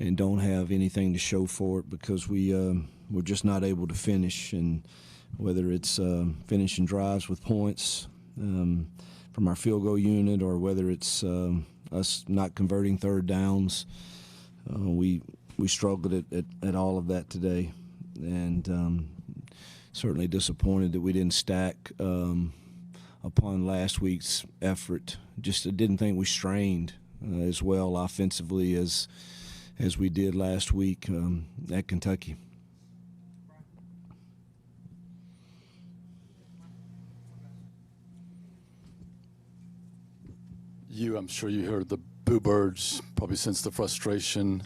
and don't have anything to show for it because we're just not able to finish. And whether it's finishing drives with points from our field goal unit, or whether it's us not converting third downs, we struggled at all of that today, and certainly disappointed that we didn't stack upon last week's effort. Just didn't think we strained as well offensively as we did last week at Kentucky. I'm sure you heard the boo birds, probably sense the frustration.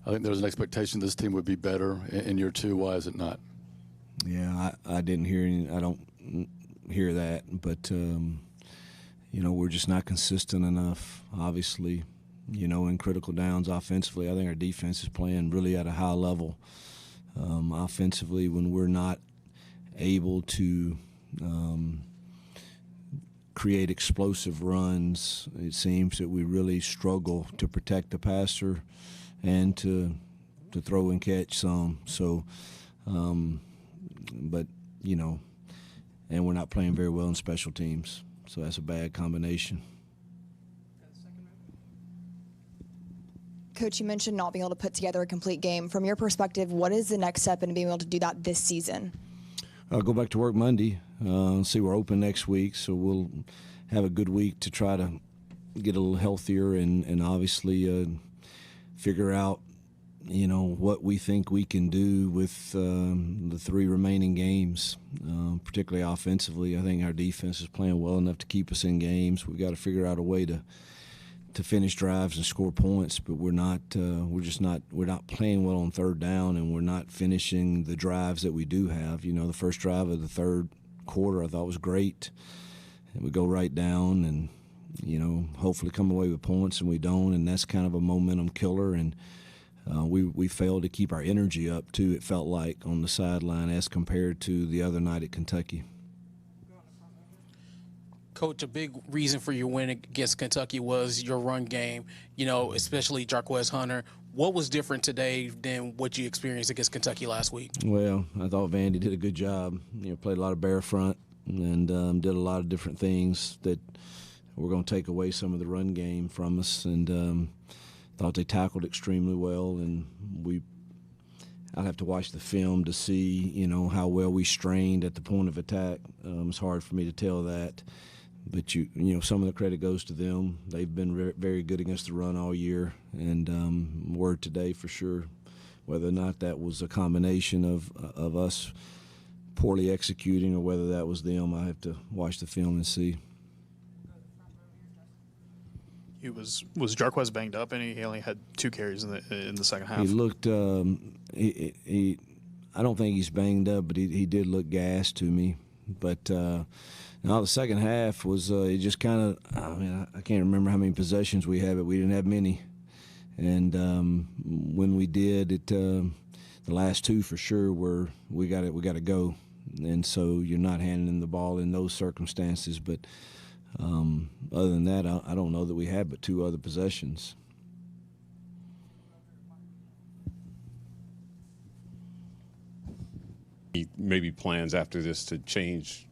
I think there's an expectation this team would be better in year two. Why is it not? Yeah, I didn't hear any. I don't hear that, but we're just not consistent enough. Obviously, in critical downs offensively, I think our defense is playing really at a high level. Offensively, when we're not able to create explosive runs, it seems that we really struggle to protect the passer and to throw and catch some. So, but and we're not playing very well in special teams, so that's a bad combination. Coach, you mentioned not being able to put together a complete game. From your perspective, what is the next step in being able to do that this season? I'll go back to work Monday. See, we're open next week, so we'll have a good week to try to get a little healthier and obviously figure out, what we think we can do with the three remaining games, particularly offensively. I think our defense is playing well enough to keep us in games. We've got to figure out a way to finish drives and score points, but we're not playing well on third down, and we're not finishing the drives that we do have. The first drive of the third quarter I thought was great, and we go right down and hopefully come away with points, and we don't, and that's kind of a momentum killer. And we failed to keep our energy up too, it felt like, on the sideline as compared to the other night at Kentucky. Coach, a big reason for your win against Kentucky was your run game, especially Jarquez Hunter. What was different today than what you experienced against Kentucky last week? Well, I thought Vandy did a good job. Played a lot of bear front and did a lot of different things that were going to take away some of the run game from us. And thought they tackled extremely well. And I'll have to watch the film to see, how well we strained at the point of attack. It's hard for me to tell that. But some of the credit goes to them. They've been very good against the run all year, and word today for sure. Whether or not that was a combination of us poorly executing or whether that was them, I have to watch the film and see. Was Jarquez banged up, and he only had 2 carries in the second half? He looked. I don't think he's banged up, but he did look gassed to me. But now the second half was it just kind of. I can't remember how many possessions we had, but we didn't have many. And when we did, the last 2 for sure were we got to go. And so you're not handing them the ball in those circumstances. But other than that, I don't know that we had but 2 other possessions. Maybe plans after this to change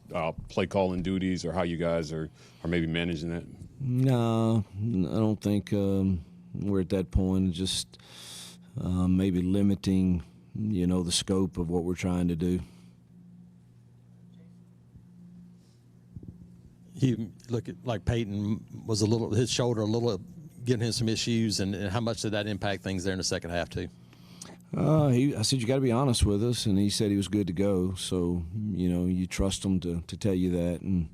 play calling duties, or how you guys are maybe managing that? No, I don't think we're at that point. Just maybe limiting, the scope of what we're trying to do. You look at like Peyton was his shoulder giving him some issues, and how much did that impact things there in the second half too? I said, you got to be honest with us, and he said he was good to go. So, you trust him to tell you that. And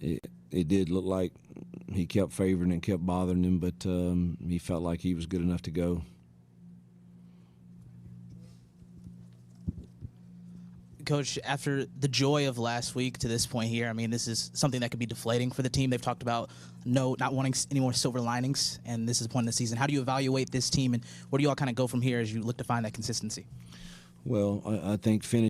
it did look like he kept favoring and kept bothering him, but he felt like he was good enough to go. Coach, after the joy of last week to this point here, this is something that could be deflating for the team. They've talked about not wanting any more silver linings, and this is the point in the season. How do you evaluate this team, and where do you all kind of go from here as you look to find that consistency? Well, I think finish.